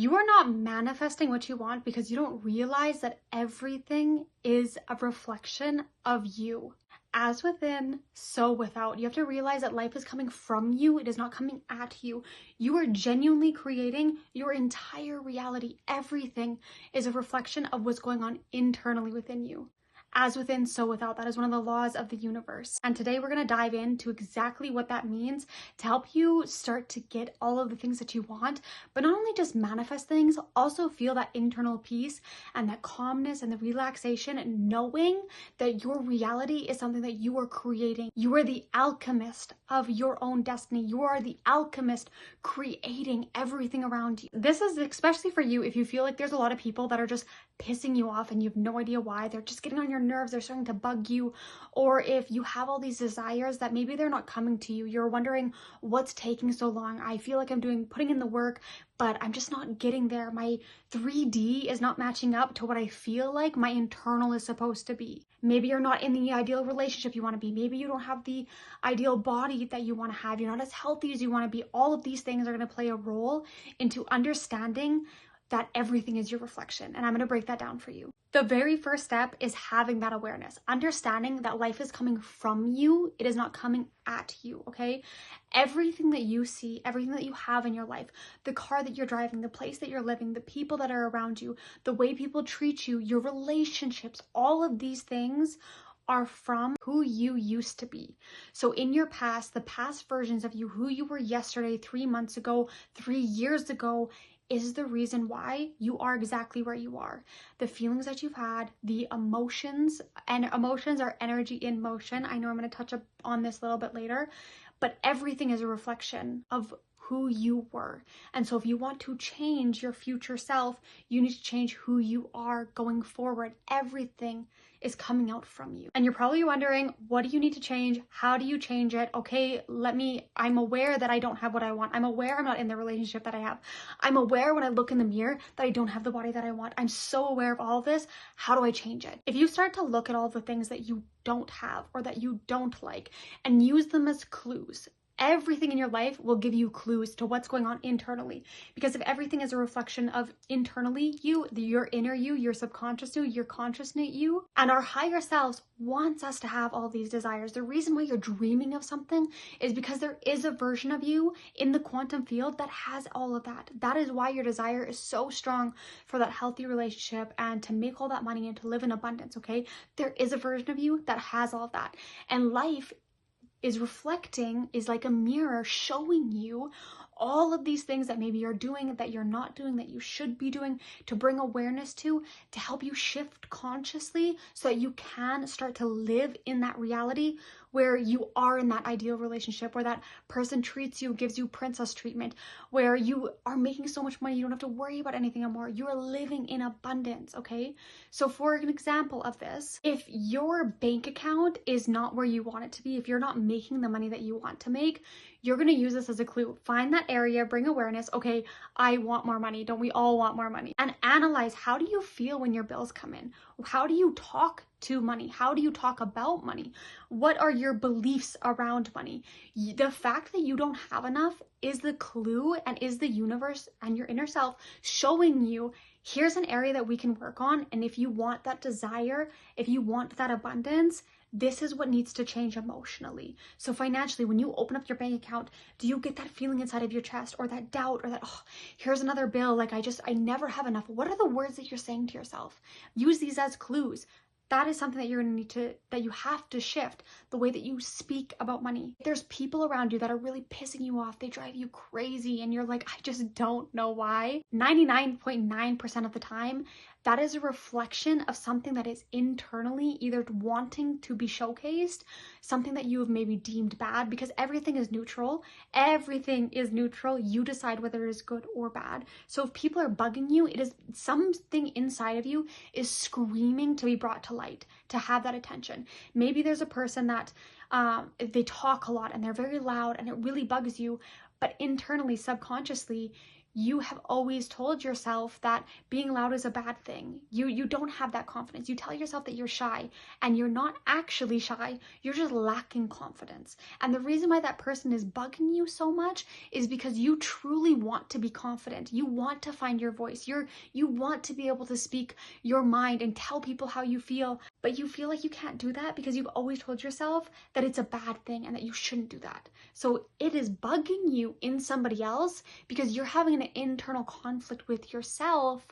You are not manifesting what you want because you don't realize that everything is a reflection of you. As within, so without. You have to realize that life is coming from you. It is not coming at you. You are genuinely creating your entire reality. Everything is a reflection of what's going on internally within you. As within, so without. That is one of the laws of the universe. And today we're going to dive into exactly what that means to help you start to get all of the things that you want, but not only just manifest things, also feel that internal peace and that calmness and the relaxation, and knowing that your reality is something that you are creating. You are the alchemist of your own destiny. You are the alchemist creating everything around you. This is especially for you if you feel like there's a lot of people that are just pissing you off and you have no idea why. They're just getting on your nerves, they're starting to bug you. Or if you have all these desires that maybe they're not coming to you, you're wondering what's taking so long. I feel like I'm putting in the work, but I'm just not getting there. My 3D is not matching up to what I feel like my internal is supposed to be. Maybe you're not in the ideal relationship you want to be. Maybe you don't have the ideal body that you want to have. You're not as healthy as you want to be. All of these things are going to play a role into understanding that everything is your reflection. And I'm going to break that down for you. The very first step is having that awareness, understanding that life is coming from you. It is not coming at you, okay? Everything that you see, everything that you have in your life, the car that you're driving, the place that you're living, the people that are around you, the way people treat you, your relationships, all of these things are from who you used to be. So in your past, the past versions of you, who you were yesterday, 3 months ago, 3 years ago, is the reason why you are exactly where you are. The feelings that you've had, the emotions, and emotions are energy in motion. I know I'm going to touch on this a little bit later, but everything is a reflection of who you were. And so if you want to change your future self, you need to change who you are going forward. Everything is coming out from you. And you're probably wondering, what do you need to change? How do you change it? Okay, I'm aware that I don't have what I want. I'm aware I'm not in the relationship that I have. I'm aware when I look in the mirror that I don't have the body that I want. I'm so aware of all of this. How do I change it? If you start to look at all the things that you don't have or that you don't like and use them as clues, everything in your life will give you clues to what's going on internally. Because if everything is a reflection of internally you, your inner you, your subconscious you, your consciousness you, and our higher selves wants us to have all these desires. The reason why you're dreaming of something is because there is a version of you in the quantum field that has all of that. That is why your desire is so strong for that healthy relationship and to make all that money and to live in abundance, okay? There is a version of you that has all of that. And life is like a mirror showing you all of these things that maybe you're doing, that you're not doing, that you should be doing, to bring awareness to help you shift consciously so that you can start to live in that reality where you are in that ideal relationship, where that person treats you, gives you princess treatment, where you are making so much money, you don't have to worry about anything anymore. You are living in abundance, okay? So for an example of this, if your bank account is not where you want it to be, if you're not making the money that you want to make, you're going to use this as a clue. Find that area, bring awareness. Okay, I want more money. Don't we all want more money? And analyze, how do you feel when your bills come in? How do you talk to money? How do you talk about money? What are your beliefs around money? The fact that you don't have enough is the clue, and is the universe and your inner self showing you, here's an area that we can work on. And if you want that desire, if you want that abundance, this is what needs to change emotionally. So financially, when you open up your bank account, do you get that feeling inside of your chest, or that doubt, or that, oh, here's another bill, like I never have enough? What are the words that you're saying to yourself? Use these as clues. That is something that you're going to need to, that you have to shift the way that you speak about money. If there's people around you that are really pissing you off, they drive you crazy, and you're like, I just don't know why. 99.9% of the time, that is a reflection of something that is internally either wanting to be showcased, something that you have maybe deemed bad, because everything is neutral. Everything is neutral. You decide whether it is good or bad. So if people are bugging you, it is something inside of you is screaming to be brought to light, to have that attention. Maybe there's a person that they talk a lot and they're very loud and it really bugs you, but internally, subconsciously, you have always told yourself that being loud is a bad thing. You don't have that confidence. You tell yourself that you're shy, and you're not actually shy. You're just lacking confidence. And the reason why that person is bugging you so much is because you truly want to be confident. You want to find your voice. You want to be able to speak your mind and tell people how you feel, but you feel like you can't do that because you've always told yourself that it's a bad thing and that you shouldn't do that. So it is bugging you in somebody else because you're having an internal conflict with yourself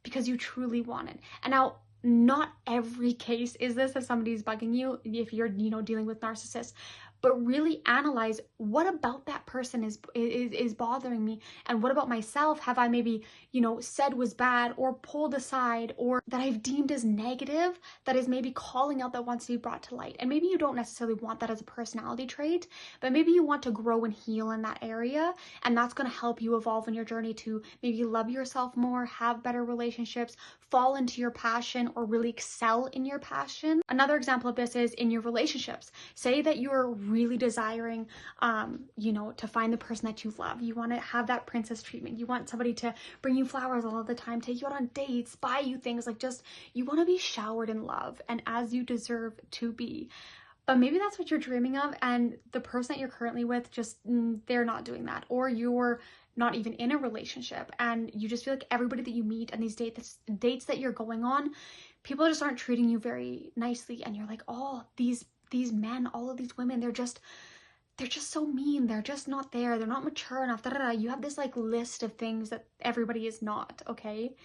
because you truly want it. And now, not every case is this if somebody's bugging you, if you're, dealing with narcissists, but really analyze what about that person is bothering me, and what about myself have I maybe, said was bad or pulled aside or that I've deemed as negative that is maybe calling out that wants to be brought to light. And maybe you don't necessarily want that as a personality trait, but maybe you want to grow and heal in that area, and that's going to help you evolve in your journey to maybe love yourself more, have better relationships, fall into your passion, or really excel in your passion. Another example of this is in your relationships. Say that you're really desiring, to find the person that you love. You want to have that princess treatment. You want somebody to bring you flowers all the time, take you out on dates, buy you things, you want to be showered in love and as you deserve to be. But maybe that's what you're dreaming of, and the person that you're currently with, they're not doing that, or you're not even in a relationship, and you just feel like everybody that you meet and these dates that you're going on, people just aren't treating you very nicely, and you're like, oh, these men, all of these women, they're just so mean, they're just not there, they're not mature enough, You have this list of things that everybody is not, okay?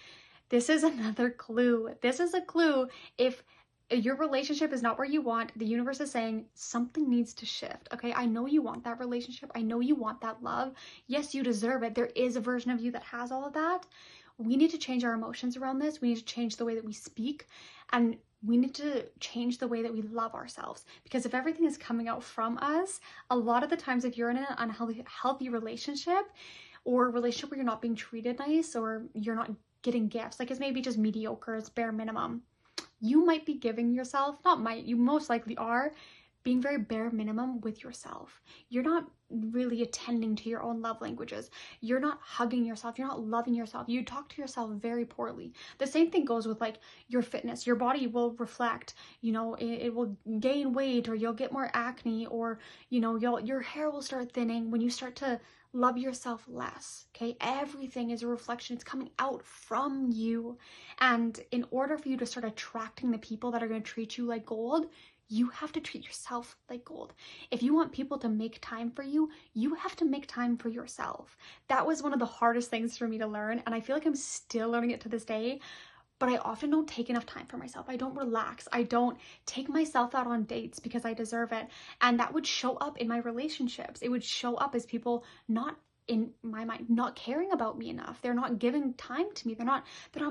This is another clue. This is a clue. If your relationship is not where you want, the universe is saying something needs to shift, okay? I know you want that relationship. I know you want that love. Yes, you deserve it. There is a version of you that has all of that. We need to change our emotions around this. We need to change the way that we speak, and we need to change the way that we love ourselves, because if everything is coming out from us, a lot of the times if you're in an unhealthy relationship, or a relationship where you're not being treated nice, or you're not getting gifts, it's maybe just mediocre, it's bare minimum, you might be giving yourself, you most likely are being very bare minimum with yourself. You're not really attending to your own love languages. You're not hugging yourself. You're not loving yourself. You talk to yourself very poorly. The same thing goes with your fitness. Your body will reflect, it will gain weight, or you'll get more acne, or, your hair will start thinning when you start to love yourself less, okay? Everything is a reflection. It's coming out from you. And in order for you to start attracting the people that are going to treat you like gold, you have to treat yourself like gold. If you want people to make time for you, you have to make time for yourself. That was one of the hardest things for me to learn, and I feel like I'm still learning it to this day. But I often don't take enough time for myself. I don't relax. I don't take myself out on dates because I deserve it. And that would show up in my relationships. It would show up as people not, in my mind, not caring about me enough. They're not giving time to me. They're not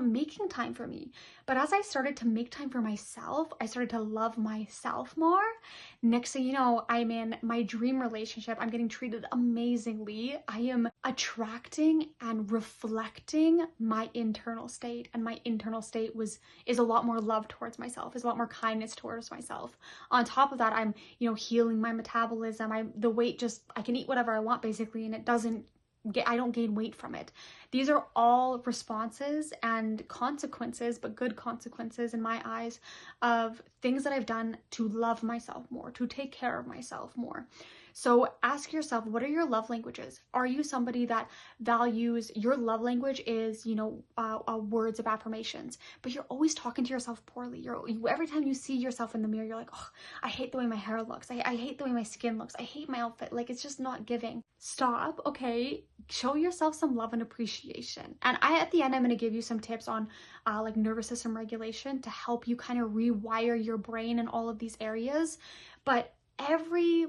making time for me. But as I started to make time for myself, I started to love myself more. Next thing you know, I'm in my dream relationship. I'm getting treated amazingly. I am attracting and reflecting my internal state. And my internal state is a lot more love towards myself, is a lot more kindness towards myself. On top of that, I'm, healing my metabolism. The weight I can eat whatever I want basically, and I don't gain weight from it. These are all responses and consequences, but good consequences in my eyes, of things that I've done to love myself more, to take care of myself more. So ask yourself, what are your love languages? Are you somebody that values, your love language is, words of affirmations, but you're always talking to yourself poorly. Every time you see yourself in the mirror, you're like, oh, I hate the way my hair looks. I hate the way my skin looks. I hate my outfit. It's just not giving. Stop, okay? Show yourself some love and appreciation. And at the end, I'm going to give you some tips on nervous system regulation to help you kind of rewire your brain in all of these areas. But every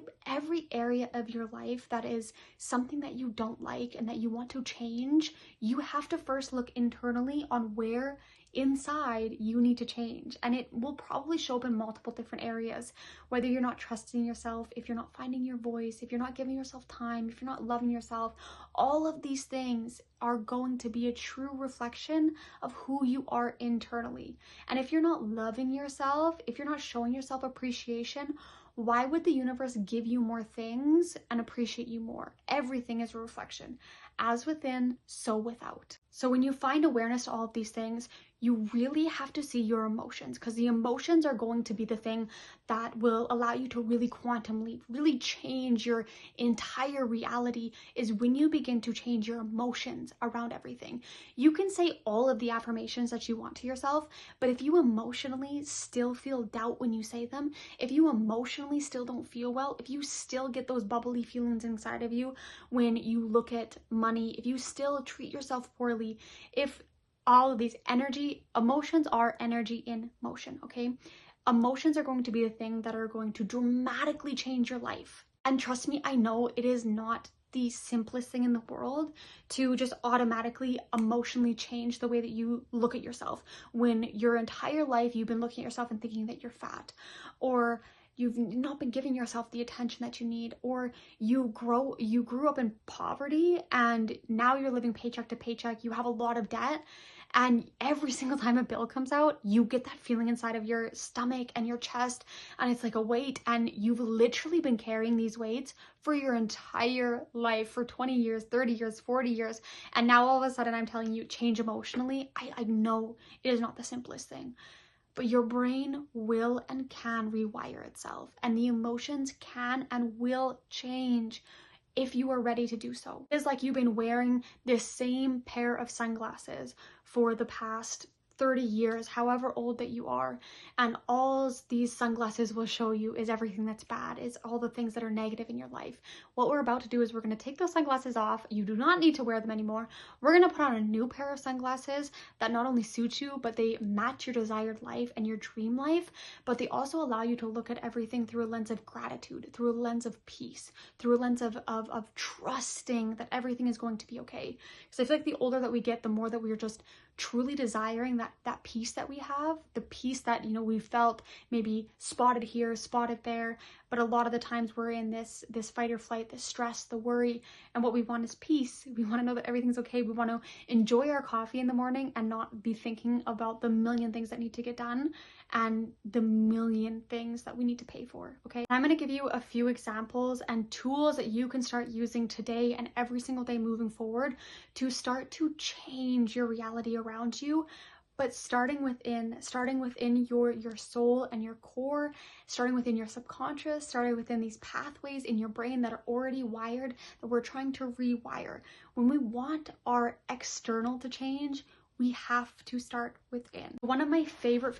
area of your life that is something that you don't like and that you want to change, you have to first look internally on where inside you need to change. And it will probably show up in multiple different areas, whether you're not trusting yourself, if you're not finding your voice, if you're not giving yourself time, if you're not loving yourself. All of these things are going to be a true reflection of who you are internally. And if you're not loving yourself, if you're not showing yourself appreciation, why would the universe give you more things and appreciate you more? Everything is a reflection. As within, so without. So when you find awareness to all of these things, you really have to see your emotions, because the emotions are going to be the thing that will allow you to really quantum leap, really change your entire reality, is when you begin to change your emotions around everything. You can say all of the affirmations that you want to yourself, but if you emotionally still feel doubt when you say them, if you emotionally still don't feel well, if you still get those bubbly feelings inside of you when you look at money, if you still treat yourself poorly, if all of these emotions are energy in motion, okay? Emotions are going to be the thing that are going to dramatically change your life. And trust me, I know it is not the simplest thing in the world to just automatically emotionally change the way that you look at yourself when your entire life you've been looking at yourself and thinking that you're fat, or you've not been giving yourself the attention that you need, or you grew up in poverty and now you're living paycheck to paycheck, you have a lot of debt, and every single time a bill comes out, you get that feeling inside of your stomach and your chest, and it's like a weight, and you've literally been carrying these weights for your entire life, for 20 years, 30 years, 40 years, and now all of a sudden I'm telling you, change emotionally. I know it is not the simplest thing, but your brain will and can rewire itself, and the emotions can and will change if you are ready to do so. It's like you've been wearing this same pair of sunglasses for the past 30 years, however old that you are, and all these sunglasses will show you is everything that's bad, is all the things that are negative in your life. What we're about to do is we're going to take those sunglasses off. You do not need to wear them anymore. We're going to put on a new pair of sunglasses that not only suit you, but they match your desired life and your dream life, but they also allow you to look at everything through a lens of gratitude, through a lens of peace, through a lens of trusting that everything is going to be okay. Because I feel like the older that we get, the more that we're just truly desiring that peace that we have, the peace that, you know, we felt maybe spotted here, spotted there, but a lot of the times we're in this fight or flight, the stress, the worry, and what we want is peace. We want to know that everything's okay. We want to enjoy our coffee in the morning and not be thinking about the million things that need to get done and the million things that we need to pay for, okay? I'm going to give you a few examples and tools that you can start using today and every single day moving forward to start to change your reality around you, but starting within your soul and your core, starting within your subconscious, starting within these pathways in your brain that are already wired, that we're trying to rewire. When we want our external to change, we have to start within. One of my favorite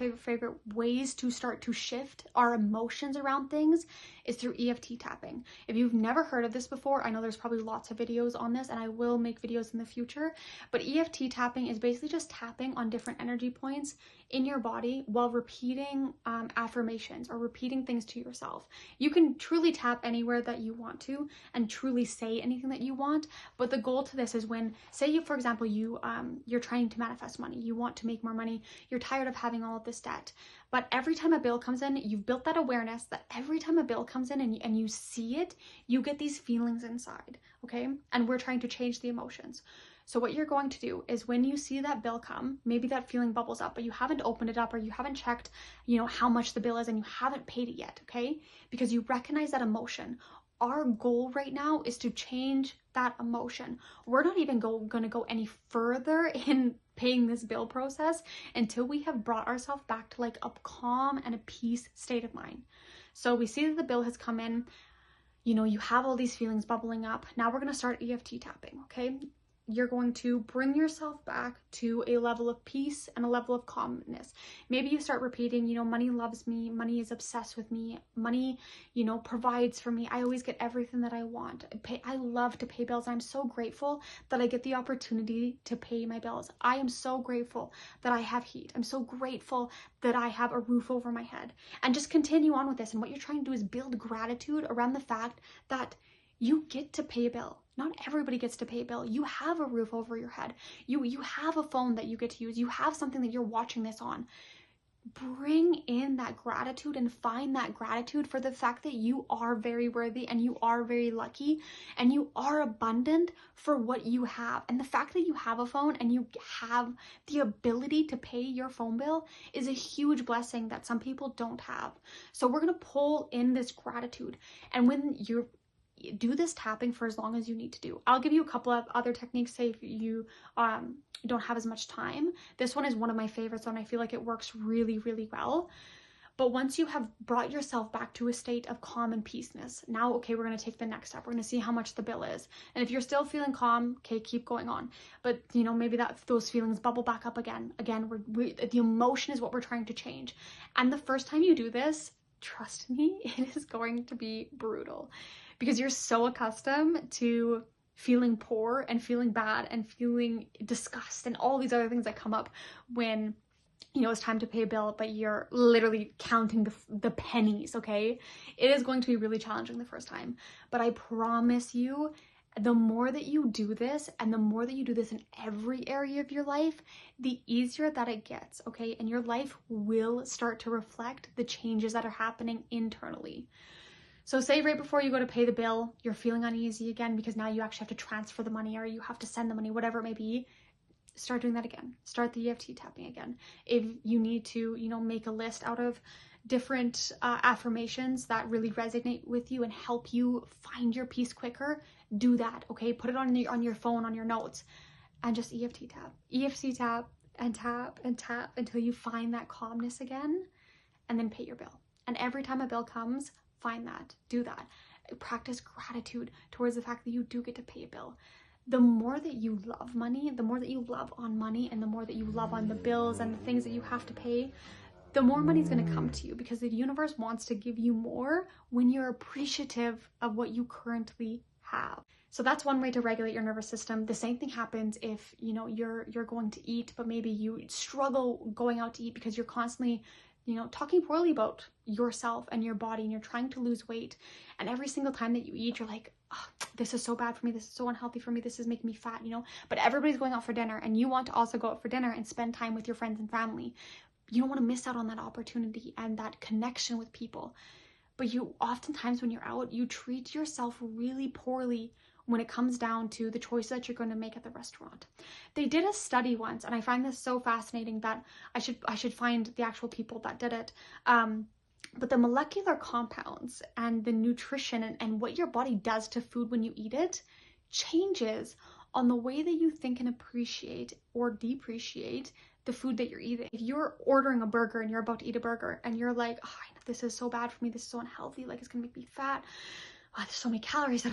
ways to start to shift our emotions around things is through EFT tapping. If you've never heard of this before, I know there's probably lots of videos on this and I will make videos in the future, but EFT tapping is basically just tapping on different energy points in your body while repeating affirmations or repeating things to yourself. You can truly tap anywhere that you want to and truly say anything that you want, but the goal to this is when, say you, for example, you're trying to manifest money, you want to make more money, you're tired of having all of this debt, but every time a bill comes in, you've built that awareness that every time a bill comes in and you see it, you get these feelings inside, okay? And we're trying to change the emotions. So what you're going to do is when you see that bill come, maybe that feeling bubbles up, but you haven't opened it up or you haven't checked, you know, how much the bill is and you haven't paid it yet, okay? Because you recognize that emotion. Our goal right now is to change that emotion. We're not even going to go any further in paying this bill process until we have brought ourselves back to like a calm and a peace state of mind. So we see that the bill has come in, you know, you have all these feelings bubbling up. Now we're going to start EFT tapping, okay? You're going to bring yourself back to a level of peace and a level of calmness. Maybe you start repeating, you know, money loves me, money is obsessed with me, money, you know, provides for me. I always get everything that I want. I love to pay bills. I'm so grateful that I get the opportunity to pay my bills. I am so grateful that I have heat. I'm so grateful that I have a roof over my head. And just continue on with this. And what you're trying to do is build gratitude around the fact that you get to pay a bill. Not everybody gets to pay a bill. You have a roof over your head. You have a phone that you get to use. You have something that you're watching this on. Bring in that gratitude and find that gratitude for the fact that you are very worthy and you are very lucky and you are abundant for what you have. And the fact that you have a phone and you have the ability to pay your phone bill is a huge blessing that some people don't have. So we're going to pull in this gratitude. And when you're do this tapping for as long as you need to do. I'll give you a couple of other techniques, say if you don't have as much time. This one is one of my favorites and I feel like it works really, really well. But once you have brought yourself back to a state of calm and peaceness, now, okay, we're going to take the next step. We're going to see how much the bill is. And if you're still feeling calm, okay, keep going on. But, you know, maybe those feelings bubble back up again. Again, the emotion is what we're trying to change. And the first time you do this, trust me, it is going to be brutal because you're so accustomed to feeling poor and feeling bad and feeling disgust and all these other things that come up when, you know, it's time to pay a bill, but you're literally counting the pennies, okay? It is going to be really challenging the first time, but I promise you, the more that you do this and the more that you do this in every area of your life, the easier that it gets, okay? And your life will start to reflect the changes that are happening internally. So say right before you go to pay the bill, you're feeling uneasy again because now you actually have to transfer the money or you have to send the money, whatever it may be. Start doing that again. Start the EFT tapping again. If you need to, you know, make a list out of different affirmations that really resonate with you and help you find your peace quicker, do that, okay? Put it on your phone, on your notes, and just EFT tap. EFT tap and tap and tap until you find that calmness again, and then pay your bill. And every time a bill comes, find that, do that. Practice gratitude towards the fact that you do get to pay a bill. The more that you love money, the more that you love on money, and the more that you love on the bills and the things that you have to pay, the more money is going to come to you because the universe wants to give you more when you're appreciative of what you currently have. So that's one way to regulate your nervous system. The same thing happens if, you know, you're going to eat, but maybe you struggle going out to eat because you're constantly, you know, talking poorly about yourself and your body and you're trying to lose weight. And every single time that you eat, you're like, oh, this is so bad for me. This is so unhealthy for me. This is making me fat, you know, but everybody's going out for dinner and you want to also go out for dinner and spend time with your friends and family. You don't want to miss out on that opportunity and that connection with people. But you oftentimes when you're out, you treat yourself really poorly when it comes down to the choices that you're going to make at the restaurant. They did a study once, and I find this so fascinating that I should find the actual people that did it. But the molecular compounds and the nutrition and what your body does to food when you eat it changes on the way that you think and appreciate or depreciate the food that you're eating. If you're ordering a burger and you're about to eat a burger and you're like, oh, I know this is so bad for me, this is so unhealthy, like it's gonna make me fat, oh, there's so many calories,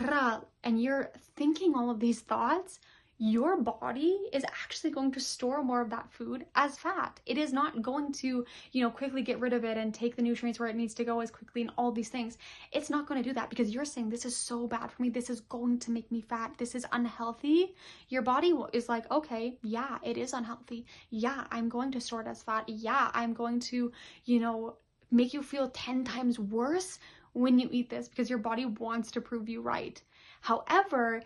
and you're thinking all of these thoughts, your body is actually going to store more of that food as fat. It is not going to, you know, quickly get rid of it and take the nutrients where it needs to go as quickly and all these things. It's not going to do that because you're saying this is so bad for me. This is going to make me fat. This is unhealthy. Your body is like, okay, yeah, it is unhealthy. Yeah, I'm going to store it as fat. Yeah, I'm going to, you know, make you feel 10 times worse when you eat this because your body wants to prove you right. However,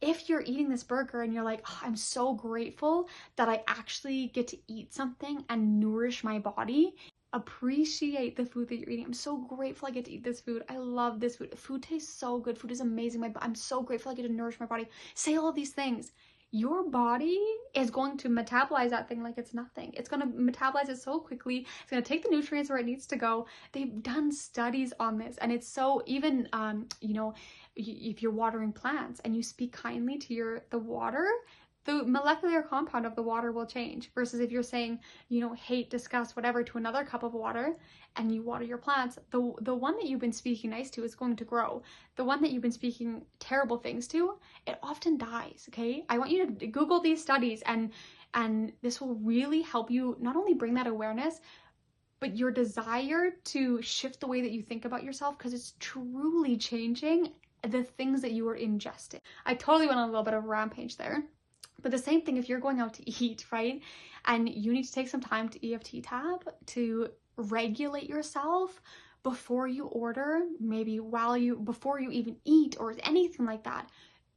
if you're eating this burger and you're like, oh, I'm so grateful that I actually get to eat something and nourish my body, appreciate the food that you're eating. I'm so grateful I get to eat this food. I love this food. Food tastes so good. Food is amazing. I'm so grateful I get to nourish my body. Say all of these things. Your body is going to metabolize that thing like it's nothing. It's going to metabolize it so quickly. It's going to take the nutrients where it needs to go. They've done studies on this, and it's so even, you know, if you're watering plants and you speak kindly to the water, the molecular compound of the water will change versus if you're saying, you know, hate, disgust, whatever to another cup of water and you water your plants, the one that you've been speaking nice to is going to grow. The one that you've been speaking terrible things to, it often dies, okay? I want you to Google these studies and this will really help you not only bring that awareness, but your desire to shift the way that you think about yourself because it's truly changing the things that you are ingesting. I totally went on a little bit of a rampage there. But the same thing if you're going out to eat, right? And you need to take some time to EFT tap to regulate yourself before you order, maybe before you even eat or anything like that.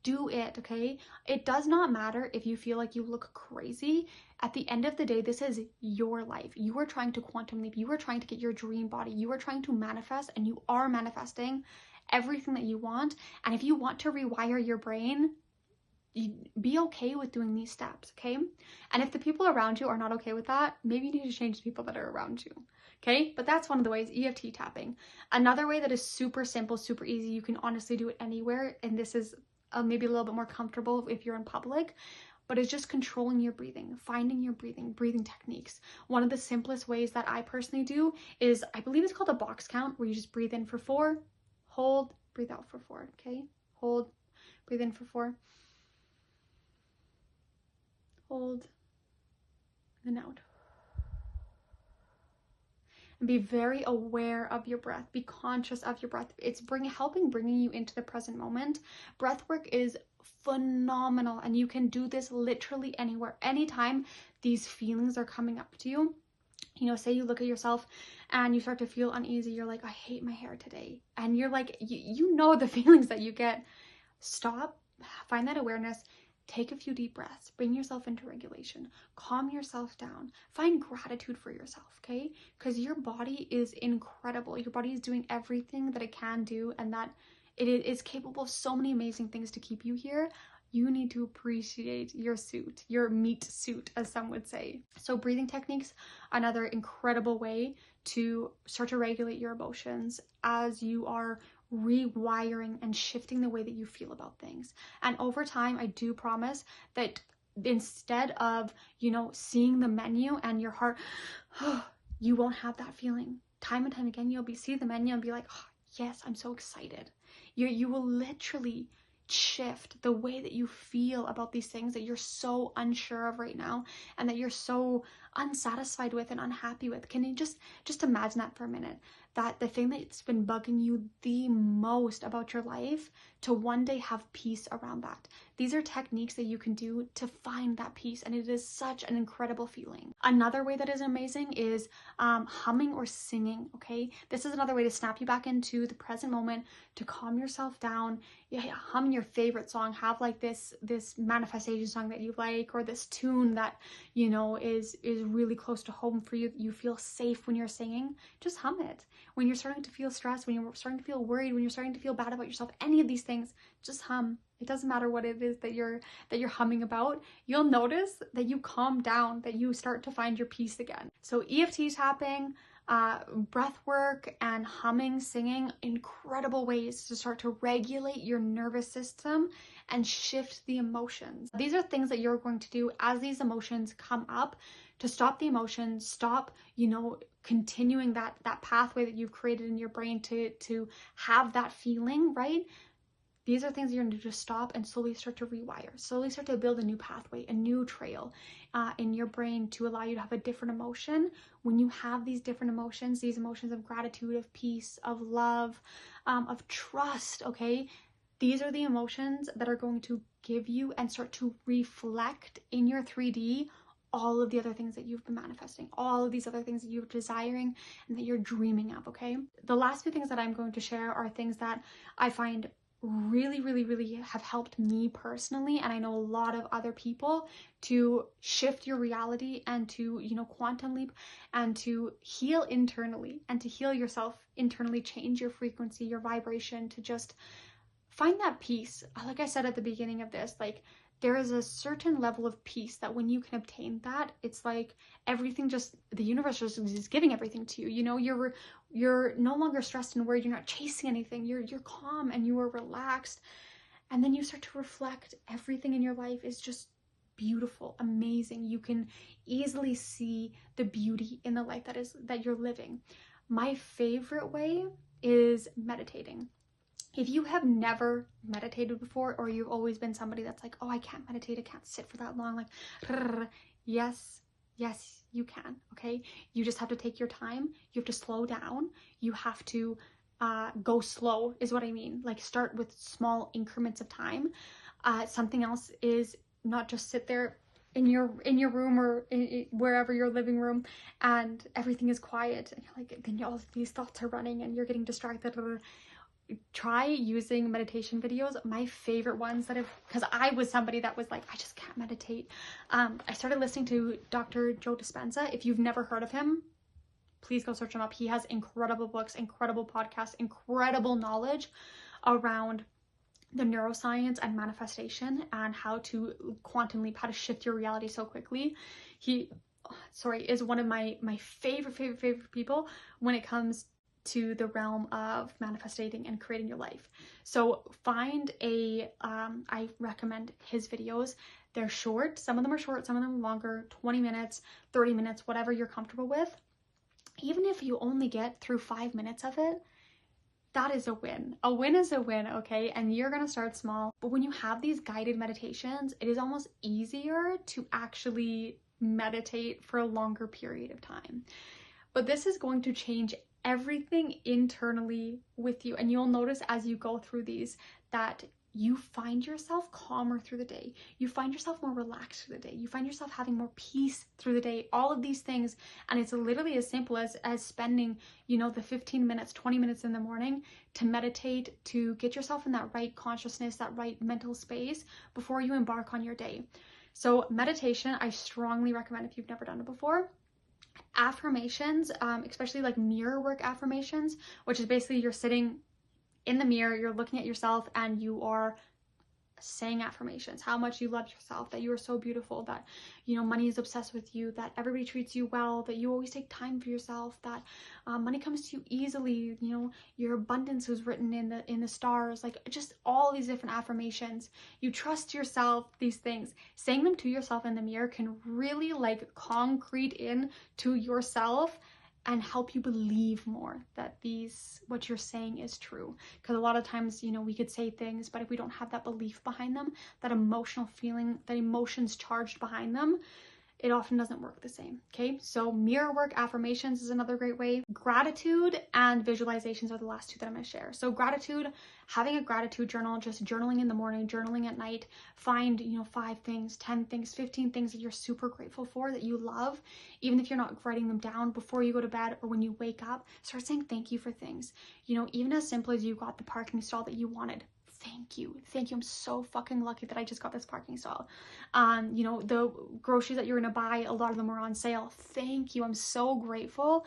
Do it, okay? It does not matter if you feel like you look crazy. At the end of the day, this is your life. You are trying to quantum leap. You are trying to get your dream body. You are trying to manifest, and you are manifesting everything that you want. And if you want to rewire your brain, be okay with doing these steps, okay? And if the people around you are not okay with that, maybe you need to change the people that are around you, okay? But that's one of the ways, EFT tapping. Another way that is super simple, super easy, you can honestly do it anywhere, and this is maybe a little bit more comfortable if you're in public, but it's just controlling your breathing, finding your breathing techniques. One of the simplest ways that I personally do is, I believe it's called a box count, where you just breathe in for 4, hold, breathe out for 4, okay? Hold, breathe in for 4, hold, and out. And be very aware of your breath. Be conscious of your breath. It's helping bringing you into the present moment. Breath work is phenomenal, and you can do this literally anywhere, anytime these feelings are coming up to you. You know, say you look at yourself and you start to feel uneasy. You're like, I hate my hair today. And you're like, you know the feelings that you get. Stop, find that awareness. Take a few deep breaths, bring yourself into regulation, calm yourself down, find gratitude for yourself, okay? Because your body is incredible. Your body is doing everything that it can do, and that it is capable of so many amazing things to keep you here. You need to appreciate your suit, your meat suit, as some would say. So breathing techniques, another incredible way to start to regulate your emotions as you are rewiring and shifting the way that you feel about things. And over time, I do promise that instead of, you know, seeing the menu and your heart, you won't have that feeling. Time and time again, you'll see the menu and be like, oh, yes, I'm so excited. You will literally shift the way that you feel about these things that you're so unsure of right now, and that you're so unsatisfied with and unhappy with. Can you just imagine that for a minute? That the thing that's been bugging you the most about your life, to one day have peace around that. These are techniques that you can do to find that peace, and it is such an incredible feeling. Another way that is amazing is humming or singing, okay? This is another way to snap you back into the present moment, to calm yourself down. Yeah, hum your favorite song. Have like this manifestation song that you like, or this tune that, you know, is really close to home for you. You feel safe when you're singing. Just hum it. When you're starting to feel stressed, when you're starting to feel worried, when you're starting to feel bad about yourself, any of these things, just hum. It doesn't matter what it is that you're humming about. You'll notice that you calm down, that you start to find your peace again. So EFT tapping, breath work, and humming, singing, incredible ways to start to regulate your nervous system and shift the emotions. These are things that you're going to do as these emotions come up, to stop the emotions, stop, you know, continuing that pathway that you've created in your brain to have that feeling, right? These are things you're going to just stop and slowly start to rewire, slowly start to build a new pathway, a new trail in your brain to allow you to have a different emotion. When you have these different emotions, these emotions of gratitude, of peace, of love, of trust, okay? These are the emotions that are going to give you and start to reflect in your 3D all of the other things that you've been manifesting, all of these other things that you're desiring and that you're dreaming of, okay? The last few things that I'm going to share are things that I find really have helped me personally, and I know a lot of other people, to shift your reality and to, you know, quantum leap and to heal internally and to heal yourself internally, change your frequency, your vibration, to just find that peace. Like I said at the beginning of this, like, there is a certain level of peace that when you can obtain that, it's like everything just, the universe just is giving everything to you. You know, you're no longer stressed and worried. You're not chasing anything. You're calm and you are relaxed. And then you start to reflect. Everything in your life is just beautiful, amazing. You can easily see the beauty in the life that you're living. My favorite way is meditating. If you have never meditated before, or you've always been somebody that's like, oh, I can't meditate, I can't sit for that long, like, yes, you can, okay? You just have to take your time. You have to slow down. You have to go slow, is what I mean. Like, start with small increments of time. Something else is not just sit there in your room or wherever, your living room, and everything is quiet, and you're like, then all of these thoughts are running and you're getting distracted. Try using meditation videos. My favorite ones that have, because I was somebody that was like, I just can't meditate. I started listening to Dr. Joe Dispenza. If you've never heard of him, please go search him up. He has incredible books, incredible podcasts, incredible knowledge around the neuroscience and manifestation and how to quantum leap, how to shift your reality so quickly. He, sorry, is one of my favorite people when it comes to the realm of manifesting and creating your life. So find a, I recommend his videos. They're short. Some of them are short, some of them are longer, 20 minutes, 30 minutes, whatever you're comfortable with. Even if you only get through 5 minutes of it, that is a win. A win is a win, okay? And you're gonna start small. But when you have these guided meditations, it is almost easier to actually meditate for a longer period of time. But this is going to change everything internally with you. And you'll notice as you go through these that you find yourself calmer through the day. You find yourself more relaxed through the day. You find yourself having more peace through the day, all of these things. And it's literally as simple as spending, you know, the 15 minutes, 20 minutes in the morning to meditate, to get yourself in that right consciousness, that right mental space before you embark on your day. So meditation, I strongly recommend if you've never done it before. Affirmations, especially like mirror work affirmations, which is basically you're sitting in the mirror, you're looking at yourself and you are saying affirmations, how much you love yourself, that you are so beautiful, that, you know, money is obsessed with you, that everybody treats you well, that you always take time for yourself, that money comes to you easily, you know, your abundance was written in the stars, like just all these different affirmations. You trust yourself, these things. Saying them to yourself in the mirror can really like concrete in to yourself and help you believe more that what you're saying is true. Because a lot of times, you know, we could say things, but if we don't have that belief behind them, that emotional feeling, that emotions charged behind them, it often doesn't work the same, okay? So mirror work affirmations is another great way. Gratitude and visualizations are the last two that I'm gonna share. So gratitude, having a gratitude journal, just journaling in the morning, journaling at night, find, you know, 5 things, 10 things, 15 things that you're super grateful for, that you love. Even if you're not writing them down before you go to bed or when you wake up, start saying thank you for things. You know, even as simple as you got the parking stall that you wanted. Thank you. I'm so fucking lucky that I just got this parking stall. You know, the groceries that you're gonna buy, a lot of them are on sale. Thank you. I'm so grateful.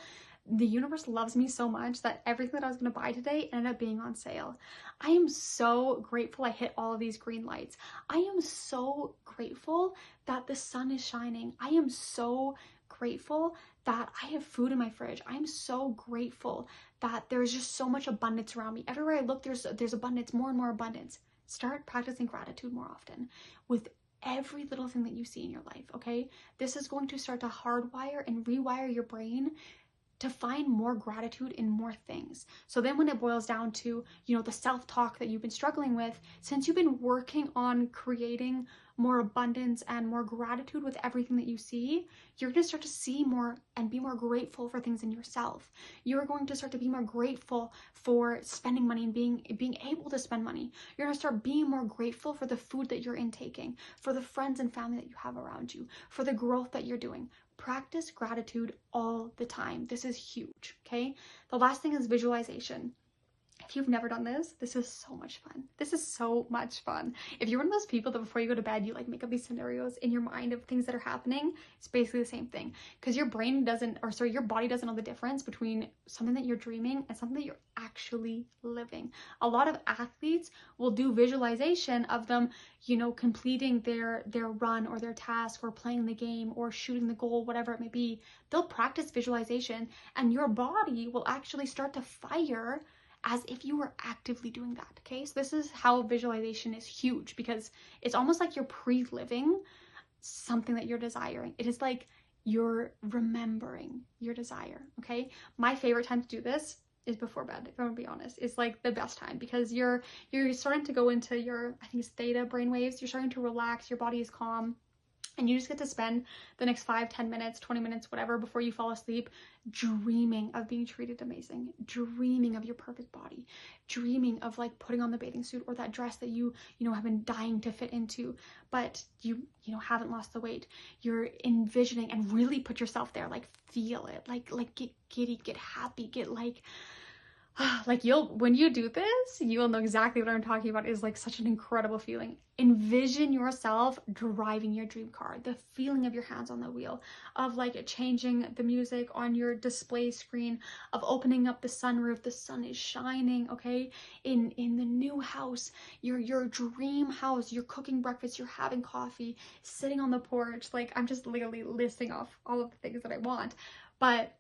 The universe loves me so much that everything that I was gonna buy today ended up being on sale. I am so grateful I hit all of these green lights. I am so grateful that the sun is shining. I am so grateful that I have food in my fridge. I'm so grateful that there's just so much abundance around me. Everywhere I look, there's abundance, more and more abundance. Start practicing gratitude more often with every little thing that you see in your life, okay? This is going to start to hardwire and rewire your brain to find more gratitude in more things. So then when it boils down to, you know, the self-talk that you've been struggling with, since you've been working on creating more abundance and more gratitude with everything that you see, you're going to start to see more and be more grateful for things in yourself. You're going to start to be more grateful for spending money and being able to spend money. You're going to start being more grateful for the food that you're intaking, for the friends and family that you have around you, for the growth that you're doing. Practice gratitude all the time. This is huge, okay? The last thing is visualization. If you've never done this, this is so much fun. This is so much fun. If you're one of those people that before you go to bed, you like make up these scenarios in your mind of things that are happening, it's basically the same thing. Because your brain doesn't, or sorry, your body doesn't know the difference between something that you're dreaming and something that you're actually living. A lot of athletes will do visualization of them, you know, completing their run or their task or playing the game or shooting the goal, whatever it may be. They'll practice visualization and your body will actually start to fire as if you were actively doing that, okay? So this is how visualization is huge, because it's almost like you're pre-living something that you're desiring. It is like you're remembering your desire, okay? My favorite time to do this is before bed, if I'm gonna be honest. It's like the best time because you're starting to go into your, I think it's theta brainwaves. You're starting to relax, your body is calm. And you just get to spend the next 5, 10 minutes, 20 minutes, whatever, before you fall asleep, dreaming of being treated amazing, dreaming of your perfect body, dreaming of like putting on the bathing suit or that dress that you know, have been dying to fit into, but you know, haven't lost the weight. You're envisioning and really put yourself there, like feel it, like get giddy, get happy, get like, like when you do this, you'll know exactly what I'm talking about. Is like such an incredible feeling. Envision yourself driving your dream car, the feeling of your hands on the wheel, of like changing the music on your display screen, of opening up the sunroof, the sun is shining, okay? In the new house, your dream house, you're cooking breakfast, you're having coffee, sitting on the porch. Like, I'm just literally listing off all of the things that I want. But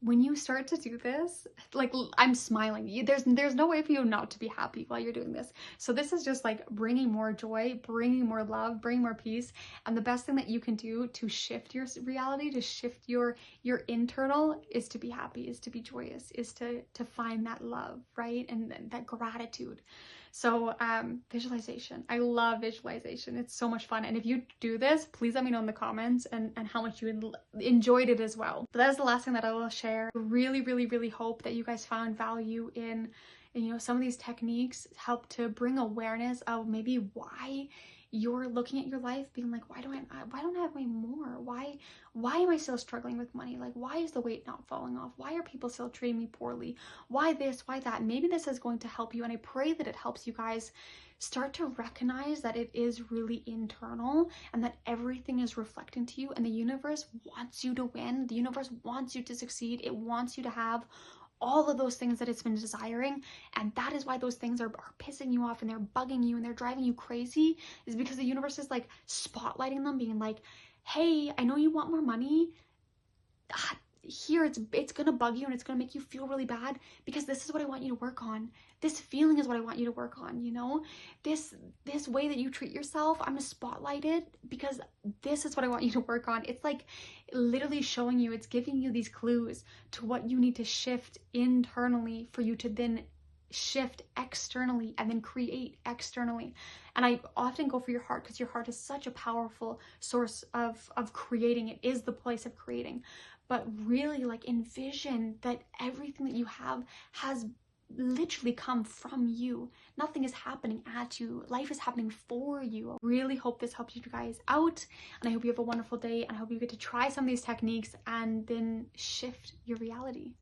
when you start to do this, like, I'm smiling. There's no way for you not to be happy while you're doing this. So this is just like bringing more joy, bringing more love, bringing more peace. And the best thing that you can do to shift your reality, to shift your internal, is to be happy, is to be joyous, is to find that love, right? And that gratitude. So visualization, I love visualization. It's so much fun. And if you do this, please let me know in the comments and how much you enjoyed it as well. But that is the last thing that I will share. Really, really, really hope that you guys found value in you know, some of these techniques help to bring awareness of maybe why you're looking at your life being like, why don't I have way more? Why am I still struggling with money? Like, why is the weight not falling off? Why are people still treating me poorly? Why this? Why that? Maybe this is going to help you, and I pray that it helps you guys start to recognize that it is really internal and that everything is reflecting to you, and the universe wants you to win. The universe wants you to succeed. It wants you to have all of those things that it's been desiring. And that is why those things are pissing you off and they're bugging you and they're driving you crazy, is because the universe is like spotlighting them, being like, hey, I know you want more money. Here, it's gonna bug you and it's gonna make you feel really bad, because this is what I want you to work on. This feeling is what I want you to work on, you know? This way that you treat yourself, I'm gonna spotlight it because this is what I want you to work on. It's like literally showing you, it's giving you these clues to what you need to shift internally for you to then shift externally and then create externally. And I often go for your heart, because your heart is such a powerful source of creating. It is the place of creating. But really, like, envision that everything that you have has literally come from you. Nothing is happening at you. Life is happening for you. I really hope this helps you guys out, and I hope you have a wonderful day, and I hope you get to try some of these techniques and then shift your reality.